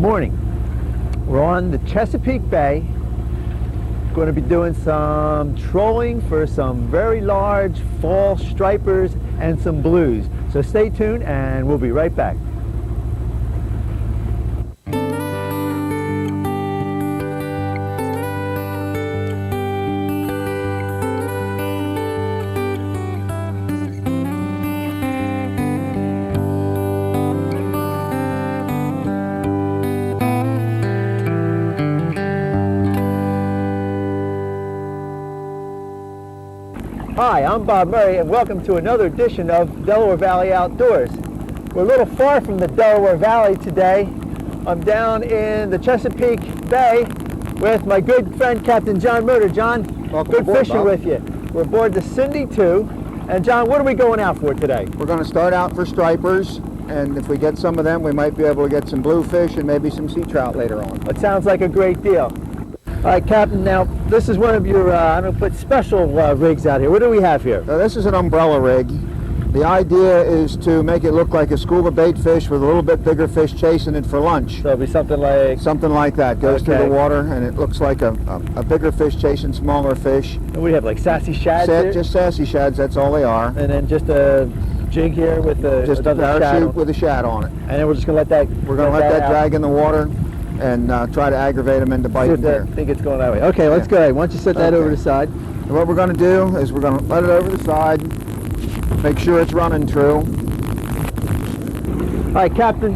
morning. We're on the Chesapeake Bay. Going to be doing some trolling for some very large fall stripers and some blues. So stay tuned and we'll be right back. Hi, I'm Bob Murray and welcome to another edition of Delaware Valley Outdoors. We're a little far from the Delaware Valley today. I'm down in the Chesapeake Bay with my good friend Captain John Murder. John, welcome good aboard, fishing Bob. with you. We're aboard the Cindy 2. And John, what are we going out for today? We're going to start out for stripers, and if we get some of them, we might be able to get some bluefish and maybe some sea trout later on. It sounds like a great deal. All right, Captain, now this is one of your, I'm going to put special rigs out here. What do we have here? Now, this is an umbrella rig. The idea is to make it look like a school of bait fish with a little bit bigger fish chasing it for lunch. So it'll be something like... Something like that. Goes through the water, and it looks like a bigger fish chasing smaller fish. And we have like sassy shads here? Just sassy shads, that's all they are. And then just a jig here with a... Just a parachute with a shad on it. And then we're just going to let that... We're going to let that drag in the water and try to aggravate them into biting here. I think it's going that way. Okay, let's go ahead. Why don't you set that over to the side? And what we're going to do is we're going to let it over the side, make sure it's running true. All right, Captain,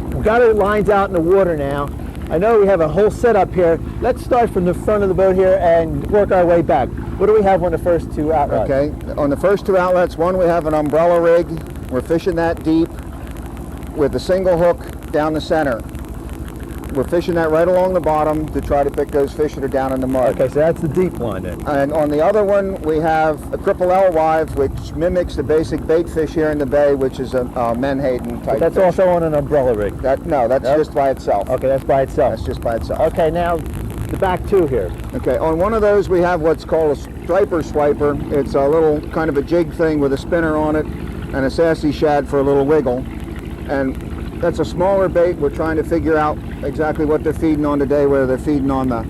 we've got our lines out in the water now. I know we have a whole setup here. Let's start from the front of the boat here and work our way back. What do we have on the first two outlets? Okay, on the first two outlets, one we have an umbrella rig. We're fishing that deep with a single hook down the center. We're fishing that right along the bottom to try to pick those fish that are down in the mud. Okay, so that's the deep one then. And on the other one, we have a triple alewives, which mimics the basic bait fish here in the bay, which is a menhaden type That's fish. also on an umbrella rig? No, that's just by itself. Okay, that's by itself. That's just by itself. Okay, now the back two here. Okay, on one of those we have what's called a striper swiper. It's a little kind of a jig thing with a spinner on it and a sassy shad for a little wiggle. And that's a smaller bait. We're trying to figure out exactly what they're feeding on today, whether they're feeding on the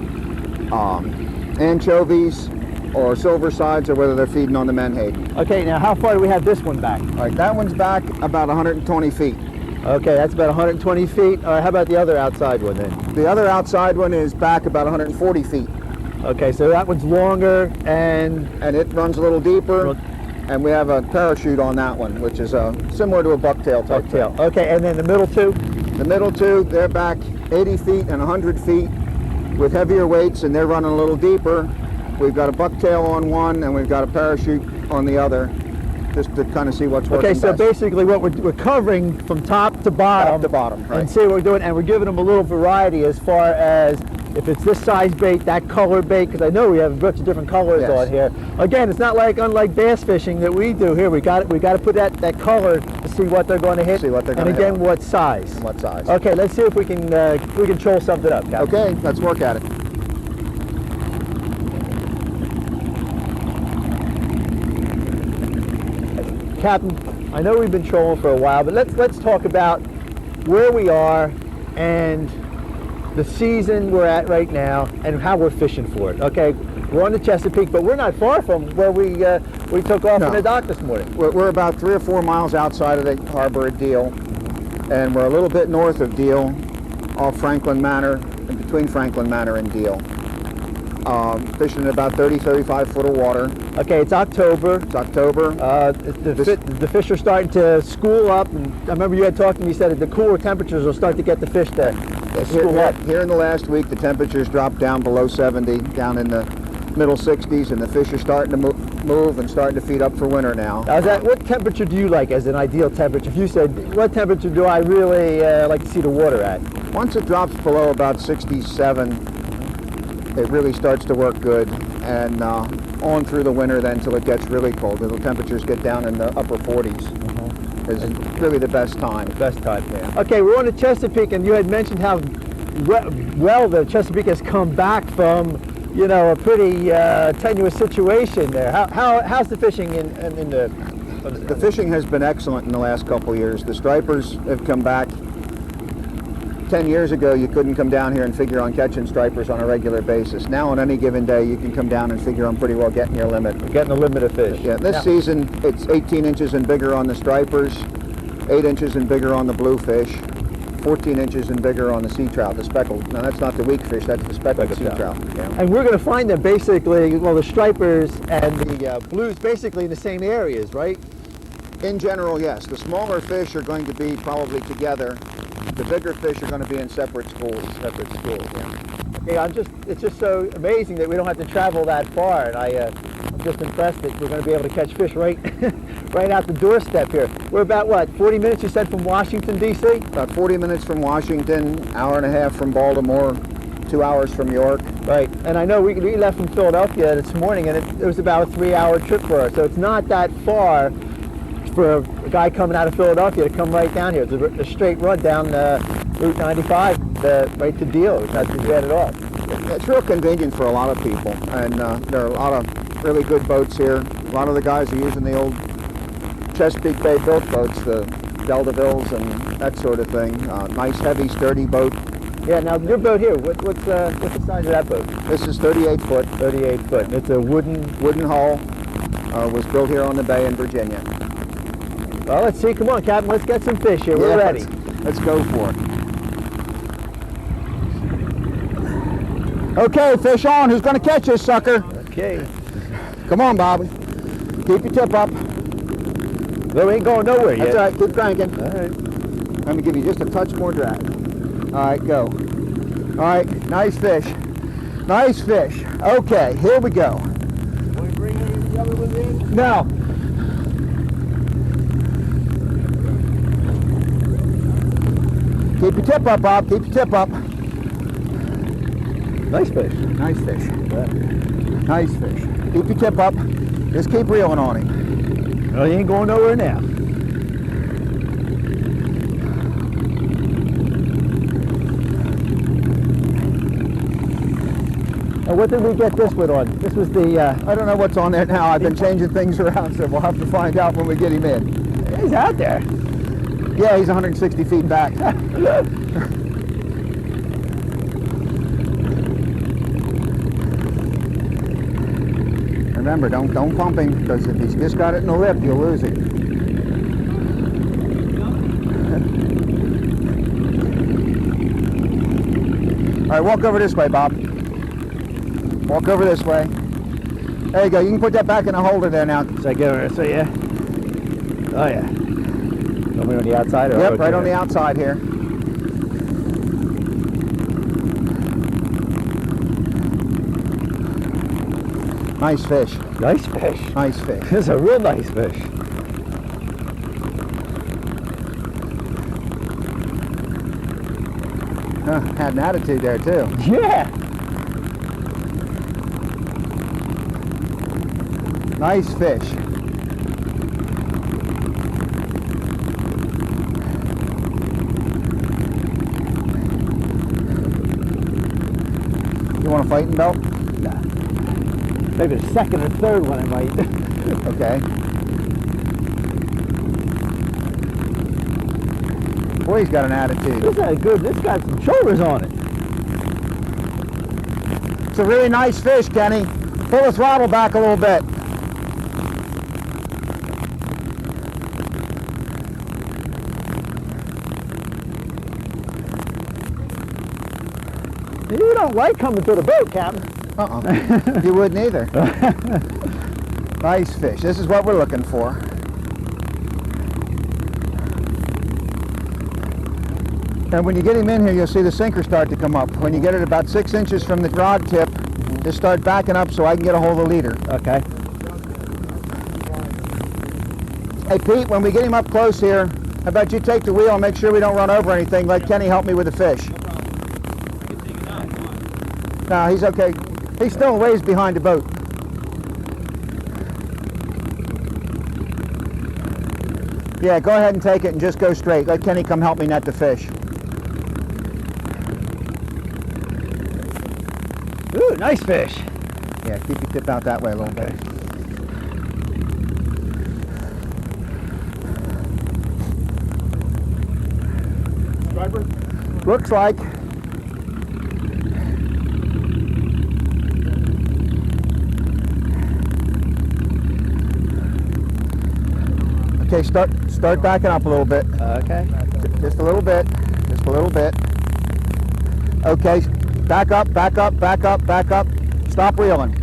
anchovies or silver sides or whether they're feeding on the menhaden. Okay, now how far do we have this one back? All right, that one's back about 120 feet. Okay, that's about 120 feet. All right, how about the other outside one then? The other outside one is back about 140 feet. Okay, so that one's longer and it runs a little deeper. And we have a parachute on that one, which is similar to a bucktail type thing. Okay, and then the middle two? The middle two, they're back 80 feet and 100 feet with heavier weights, and they're running a little deeper. We've got a bucktail on one, and we've got a parachute on the other, just to kind of see what's working best. Okay, so basically what we're covering from top to bottom. Top to bottom, right. And see what we're doing, and we're giving them a little variety as far as if it's this size bait, that color bait, because I know we have a bunch of different colors on here. Again, it's not like unlike bass fishing that we do here. We got to put that color to see what they're going to hit. See what they're going to hit. And again, what size. And what size. Okay, let's see if we can troll something up, Captain. Okay, let's work at it. Captain, I know we've been trolling for a while, but let's talk about where we are and the season we're at right now and how we're fishing for it. Okay, we're on the Chesapeake, but we're not far from where we took off in the dock this morning. We're about 3 or 4 miles outside of the harbor at Deal, and we're a little bit north of Deal, off Franklin Manor, in between Franklin Manor and Deal. Fishing in about 30-35 foot of water. Okay, it's October. It's October. The fish are starting to school up, and I remember you had talked to me, you said that the cooler temperatures will start to get the fish to school up. Here in the last week, the temperatures dropped down below 70, down in the middle 60s, and the fish are starting to move and starting to feed up for winter now. Now, what temperature do you like as an ideal temperature? If you said, what temperature do I really like to see the water at? Once it drops below about 67, it really starts to work good, and on through the winter then till it gets really cold. The temperatures get down in the upper 40s. Is really the best time. Yeah. Okay, we're on the Chesapeake, and you had mentioned how well the Chesapeake has come back from, a pretty tenuous situation there. How's the fishing in the... The fishing has been excellent in the last couple of years. The stripers have come back 10 years ago, you couldn't come down here and figure on catching stripers on a regular basis. Now, on any given day, you can come down and figure on pretty well getting your limit. Getting a limit of fish. Yeah, this season, it's 18 inches and bigger on the stripers, 8 inches and bigger on the bluefish, 14 inches and bigger on the sea trout, the speckled. Now, that's not the weak fish, that's the speckled sea trout. Yeah. And we're going to find them basically, well, the stripers and the blues basically in the same areas, right? In general, yes. The smaller fish are going to be probably together. The bigger fish are going to be in separate schools. Separate schools, yeah. Okay, it's just so amazing that we don't have to travel that far, and I'm just impressed that we're going to be able to catch fish right, right out the doorstep here. We're about, what, 40 minutes, you said, from Washington, D.C.? About 40 minutes from Washington, hour and a half from Baltimore, 2 hours from York. Right, and I know we left from Philadelphia this morning, and it was about a 3-hour trip for us, so it's not that far for a guy coming out of Philadelphia to come right down here. It's a straight run down Route 95 right to Deal. It's not too bad at all. It's real convenient for a lot of people, and there are a lot of really good boats here. A lot of the guys are using the old Chesapeake Bay built boats, the Deltavilles and that sort of thing. Nice, heavy, sturdy boat. Yeah, now your boat here, what's the size of that boat? This is 38 foot. 38 foot, and it's a wooden hull. Was built here on the bay in Virginia. Well, let's see. Come on, Captain. Let's get some fish here. We're ready. Let's go for it. Okay, fish on. Who's going to catch this sucker? Okay. Come on, Bobby. Keep your tip up. No, we ain't going nowhere yet. That's all right. Keep cranking. All right. Let me give you just a touch more drag. All right, go. All right, nice fish. Nice fish. Okay, here we go. Want to bring the other ones in? No. Keep your tip up, Bob. Keep your tip up. Nice fish. Nice fish. Yeah. Nice fish. Keep your tip up. Just keep reeling on him. Well, he ain't going nowhere now. What did we get this one on? This was the... I don't know what's on there now. I've been changing things around, so we'll have to find out when we get him in. He's out there. Yeah, he's 160 feet back. Remember, don't pump him, because if he's just got it in the lip, you'll lose it. All right, walk over this way, Bob. Walk over this way. There you go. You can put that back in the holder there now. So I get over, so yeah. Oh yeah. Somewhere on the outside? Or yep, right on the outside here. Nice fish. Nice fish. Nice fish. This is a real nice fish. Had an attitude there too. Yeah. Nice fish. You want a fighting belt? Nah. Maybe the second or third one I might. Okay. Boy, he's got an attitude. This is good. This got some shoulders on it. It's a really nice fish, Kenny. Pull the throttle back a little bit. You don't like coming to the boat, Captain. You wouldn't either. Nice fish. This is what we're looking for. And when you get him in here, you'll see the sinker start to come up. When you get it about 6 inches from the rod tip, just start backing up so I can get a hold of the leader. Okay. Hey, Pete, when we get him up close here, how about you take the wheel and make sure we don't run over anything. Let Kenny help me with the fish. No, he's okay. He's still a ways behind the boat. Yeah, go ahead and take it and just go straight. Let Kenny come help me net the fish. Ooh, nice fish. Yeah, keep your tip out that way a little bit. Striper? Looks like. Okay, start backing up a little bit. Okay. Just a little bit. Just a little bit. Okay, back up, back up, back up, back up. Stop reeling.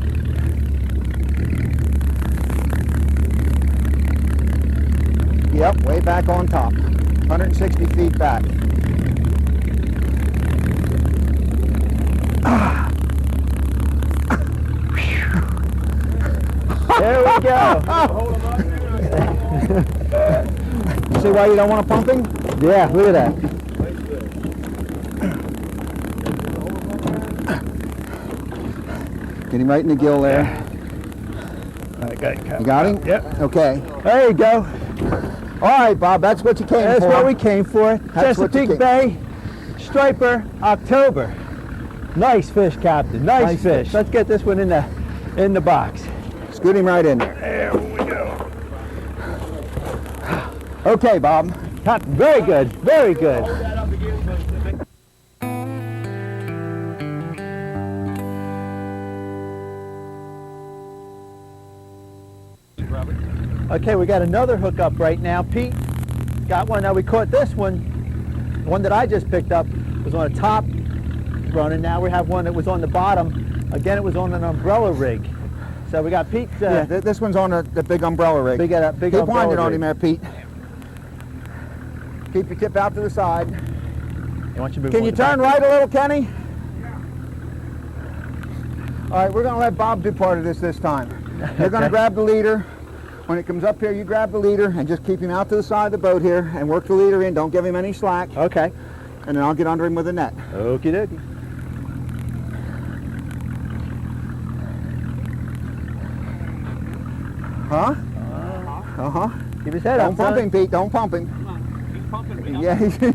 Yep, way back on top. 160 feet back. There we go. You see why you don't want a pumping? Yeah, look at that. Get him right in the gill there. Okay, You got him? Yep. Okay. There you go. All right, Bob, that's what you came That's for. what we came for. That's what you Chesapeake Bay, Striper, October. Nice fish, Captain. Nice fish. Let's get this one in the box. Scoot him right in there. There we go. Okay, Bob. Captain, very good. Very good. Okay, we got another hookup right now. Pete got one. Now we caught this one. The one that I just picked up was on a top run, and now we have one that was on the bottom. Again, it was on an umbrella rig. So we got Pete. This one's on the big umbrella rig. Big Keep umbrella winding on rig. him there, Pete. Keep your tip out to the side. Can you turn right a little, Kenny? All right, we're going to let Bob do part of this time. You're going to grab the leader. When it comes up here, you grab the leader and just keep him out to the side of the boat here and work the leader in. Don't give him any slack. Okay. And then I'll get under him with a net. Okie dokie. Huh? Uh-huh. Keep his head Don't up. pump son. him, Pete. Don't pump him. He's pumping me. Yeah. This fish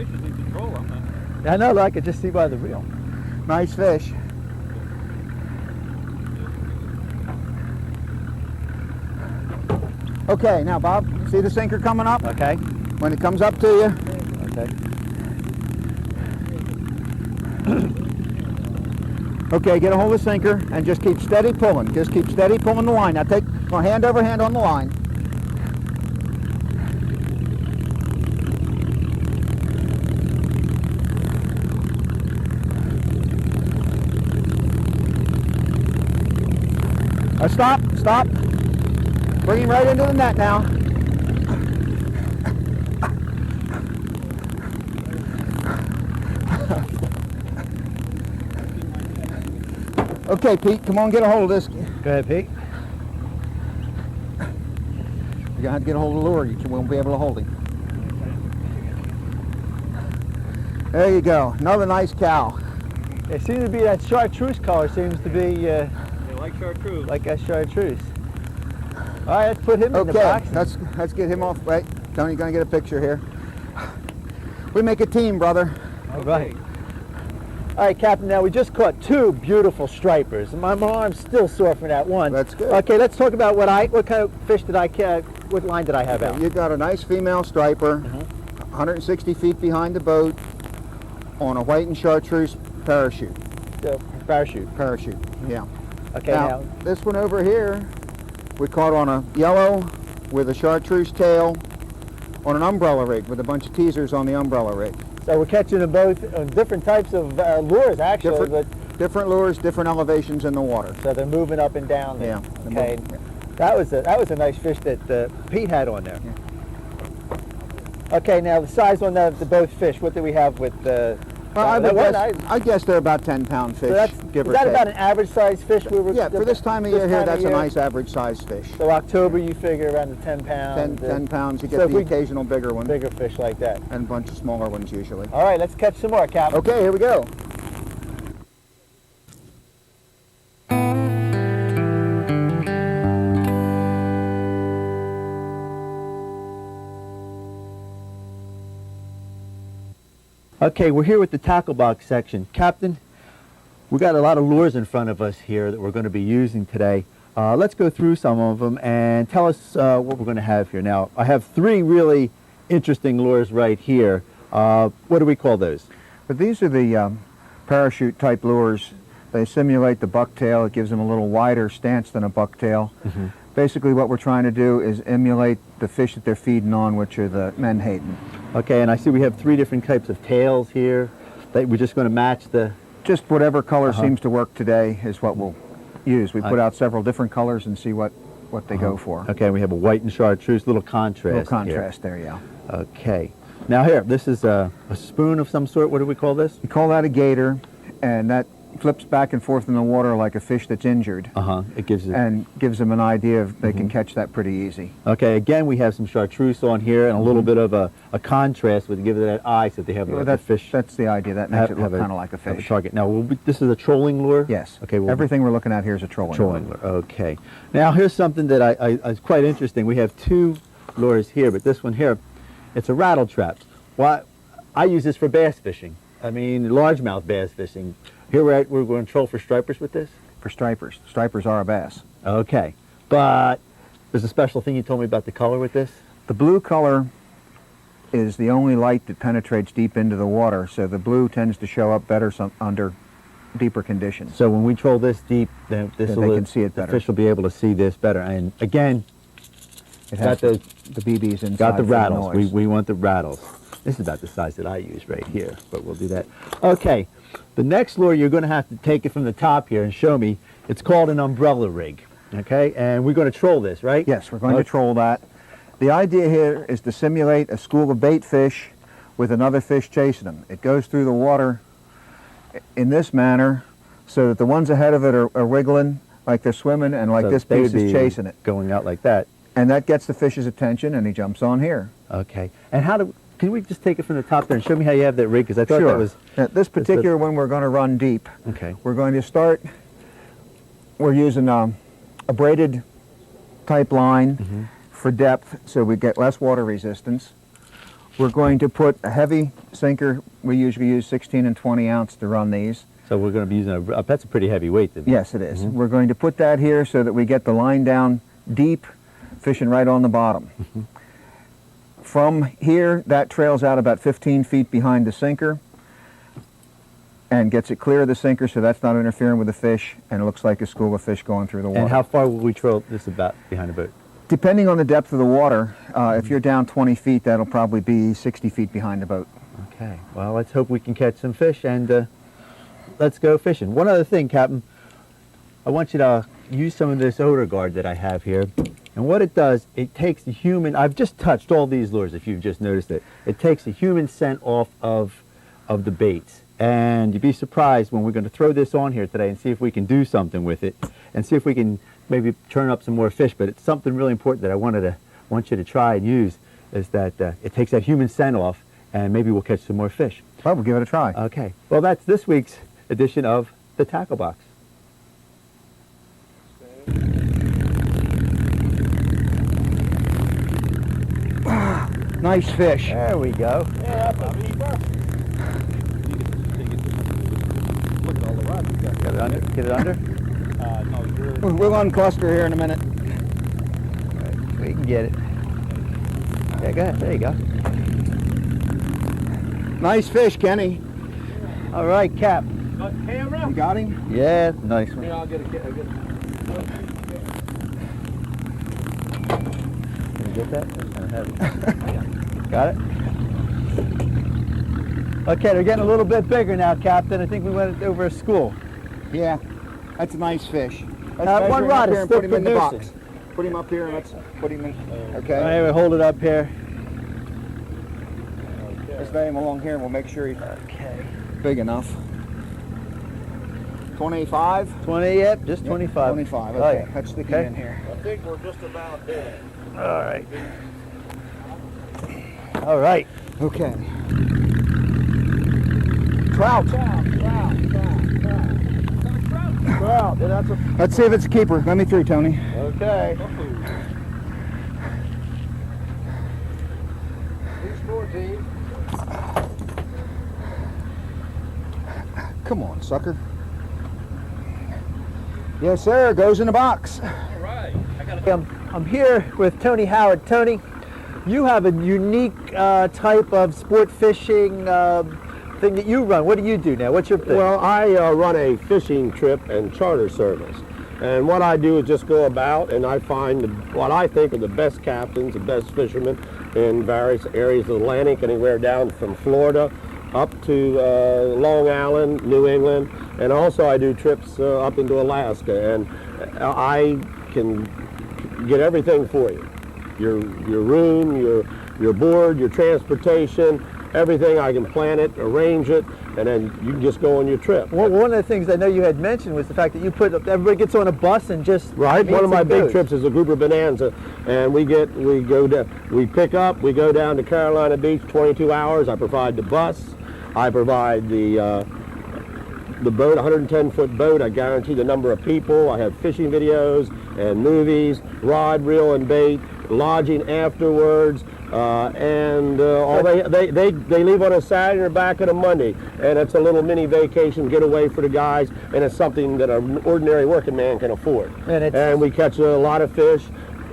is in control on that. I know, I could just see by the reel. Nice fish. Okay, now Bob, see the sinker coming up? Okay. When it comes up to you, Okay. okay, get a hold of the sinker and just keep steady pulling. Just keep steady pulling the line. Now take hand over hand on the line. Stop. Bring him right into the net now. Okay, Pete, come on, get a hold of this. Go ahead, Pete. You're gonna have to get a hold of the lure. You won't be able to hold him. There you go. Another nice cow. It seems to be that chartreuse color seems to be They like chartreuse. like a chartreuse. All right, let's put him in the Okay, box. let's get him off. Wait, Tony's gonna get a picture here. We make a team, brother. All right. All right, Captain, now we just caught two beautiful stripers. My arm's still sore from that one. That's good. Okay, let's talk about what kind of fish did I catch, what line did I have out? You got a nice female striper, 160 feet behind the boat, on a white and chartreuse parachute. Parachute. Yeah. Okay, Now, this one over here, we caught on a yellow with a chartreuse tail on an umbrella rig with a bunch of teasers on the umbrella rig. so we're catching them both on different types of lures, actually, Different lures, different elevations in the water. so they're moving up and down there. Yeah. Okay. That was a nice fish that Pete had on there. Okay, now the size on the both fish. What do we have with the? I guess they're about 10-pound fish, So that's, give or is that take. about an average size fish we were? Yeah, for this time of year here, that's a nice average size fish. So October, you figure around the 10 pound. 10 pounds, you so get if the we- occasional bigger one, Bigger fish like that. and a bunch of smaller ones usually. All right, let's catch some more, Captain. Okay, here we go. Okay, we're here with the tackle box section. Captain, we got a lot of lures in front of us here that we're going to be using today. Let's go through some of them and tell us what we're going to have here. Now, I have three really interesting lures right here. What do we call those? But these are the parachute type lures. They simulate the bucktail. It gives them a little wider stance than a bucktail. Basically what we're trying to do is emulate the fish that they're feeding on, which are the menhaden. Okay, and I see we have 3 different types of tails here. That we're just going to match the... Just whatever color seems to work today is what we'll use. We put out several different colors and see what they go for. Okay, we have a white and chartreuse, little contrast. A little contrast there, yeah. Okay. Now here, this is a spoon of some sort. What do we call this? We call that a gator, and that flips back and forth in the water like a fish that's injured. It gives it... And gives them an idea of they can catch that pretty easy. Okay, again, we have some chartreuse on here and a little bit of a contrast with give it that eye so they have Well, the fish. That's the idea. That makes it look kind of like a have fish. a target. Now, this is a trolling lure? Yes. Okay. Everything we're looking at here is a trolling lure. Okay. Now, here's something that is quite interesting. We have 2 lures here, but this one here, it's a rattle trap. Well, I use this for bass fishing. I mean, largemouth bass fishing. Here we're going to troll for stripers with this? For stripers. Stripers are a bass. Okay. But there's a special thing you told me about the color with this? The blue color is the only light that penetrates deep into the water, so the blue tends to show up better under deeper conditions. So when we troll this deep, then they can see it better. The fish will be able to see this better. And again, it has the BBs inside. Got the rattles. For the noise. We want the rattles. This is about the size that I use right here, but we'll do that. Okay, the next lure, you're going to have to take it from the top here and show me. It's called an umbrella rig, okay? And we're going to troll this, right? Yes, we're going to troll that. The idea here is to simulate a school of bait fish with another fish chasing them. It goes through the water in this manner so that the ones ahead of it are wiggling like they're swimming and like So this they piece would is be chasing it. Going out like that. And that gets the fish's attention and he jumps on here. Okay. And can we just take it from the top there and show me how you have that rig? Because I thought that was... This particular one we're going to run deep. Okay. We're going to start, we're using a braided type line for depth so we get less water resistance. We're going to put a heavy sinker. We usually use 16 and 20 ounce to run these. So we're going to be using that's a pretty heavy weight. Yes, it is. We're going to put that here so that we get the line down deep, fishing right on the bottom. From here, that trails out about 15 feet behind the sinker and gets it clear of the sinker so that's not interfering with the fish, and it looks like a school of fish going through the water. And how far will we trail this about behind the boat? Depending on the depth of the water, if you're down 20 feet, that'll probably be 60 feet behind the boat. Okay, well, let's hope we can catch some fish, and let's go fishing. One other thing, Captain, I want you to use some of this odor guard that I have here. And what it does, it takes the human, I've just touched all these lures if you've just noticed it. It takes the human scent off of the baits. And you'd be surprised when we're going to throw this on here today and see if we can do something with it and see if we can maybe turn up some more fish. But it's something really important that I want you to try and use is that it takes that human scent off and maybe we'll catch some more fish. Well, we'll give it a try. Okay. Well, that's this week's edition of the Tackle Box. Nice fish. There we go. Yeah, that's a keeper. Look at all the rods you got. Get it under? Get it under? No, We'll uncluster here in a minute. Right, we can get it. Yeah, go ahead. There you go. Nice fish, Kenny. All right, Cap. got the camera? You got him? Yeah, nice one. Yeah, I'll get it. Can you get that? That's kind of heavy. Got it? Okay, they're getting a little bit bigger now, Captain. I think we went over a school. Yeah, that's a nice fish. One rod is still put him in the producing. box. Put him up here and let's put him in. Okay. All right, we hold it up here. Let's lay him along here and we'll make sure he's big enough. 25? 20, yep, just 25. 25, Oh, okay. yeah. Let's stick Okay. him in here. I think we're just about there. All right. All right. Okay. Trout. Trout. Yeah, that's a... Let's see if it's a keeper. Let me through, Tony. Okay. He's 14. Come on, sucker. Yes, sir. Goes in the box. All right. I got a... I'm here with Tony Howard. Tony, you have a unique type of sport fishing thing that you run. What do you do now? What's your thing? Well, I run a fishing trip and charter service. And what I do is just go about and I find what I think are the best captains, the best fishermen in various areas of the Atlantic, anywhere down from Florida up to Long Island, New England, and also I do trips up into Alaska. And I can get everything for you. Your room, your board, your transportation, everything. I can plan it, arrange it, and then you can just go on your trip. Well, one of the things I know you had mentioned was the fact that you put everybody gets on a bus and just right. One of my big goes. trips is a Grouper Bonanza, and we pick up, we go down to Carolina Beach, 22 hours. I provide the bus, I provide the boat, 110-foot boat. I guarantee the number of people. I have fishing videos and movies, rod, reel, and bait, lodging afterwards. All they leave on a Saturday or back on a Monday, and it's a little mini vacation getaway for the guys, and it's something that an ordinary working man can afford. And we catch a lot of fish,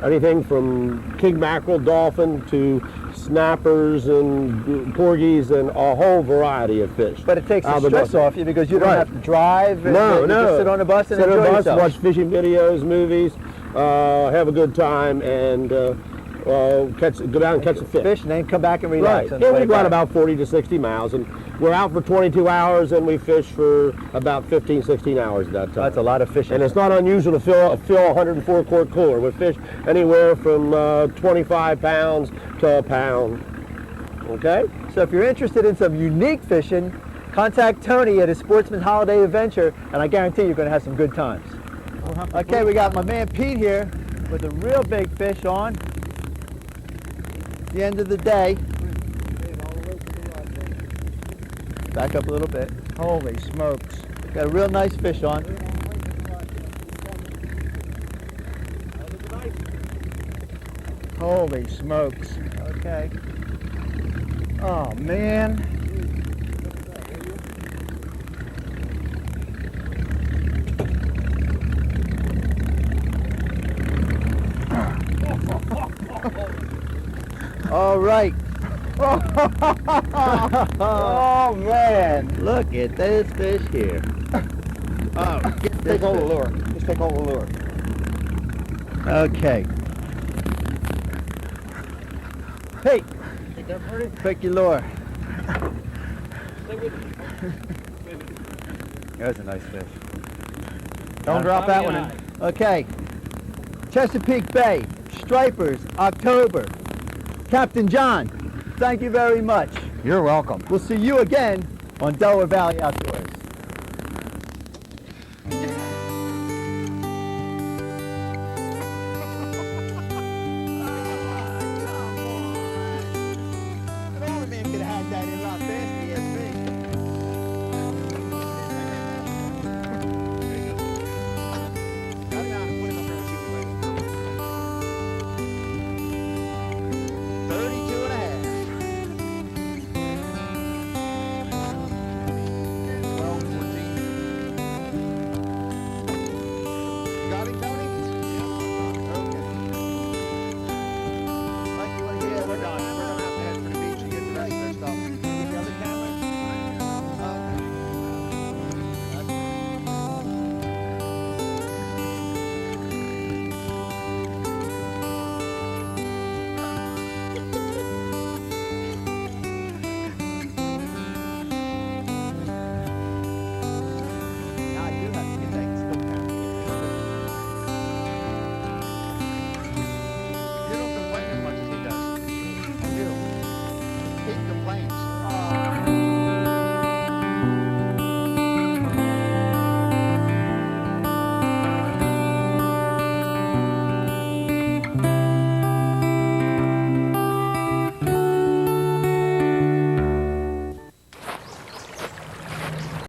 anything from king mackerel, dolphin to snappers and porgies and a whole variety of fish. But it takes the stress off you because you don't have to drive. And no. You just sit on the bus and sit enjoy on the bus, yourself. watch fishing videos, movies, have a good time, and go down and catch a fish. And then come back and relax. Right. Yeah, we go out about 40 to 60 miles, and we're out for 22 hours, and we fish for about 15, 16 hours at that time. That's a lot of fishing. And it's not unusual to fill a 104-quart cooler with fish anywhere from 25 pounds to a pound. Okay? So if you're interested in some unique fishing, contact Tony at his Sportsman Holiday Adventure, and I guarantee you're going to have some good times. Okay, we got my man Pete here with a real big fish on. The end of the day. Back up a little bit. Holy smokes. Got a real nice fish on. Holy smokes. Okay. Oh, man. All right. Oh, man. Look at this fish here. Oh, take hold of the lure. Just take hold of the lure. Okay. Hey, pick your lure. There's a nice fish. Don't drop that one in. Okay. Chesapeake Bay, Stripers, October. Captain John, thank you very much. You're welcome. We'll see you again on Delaware Valley Outdoors.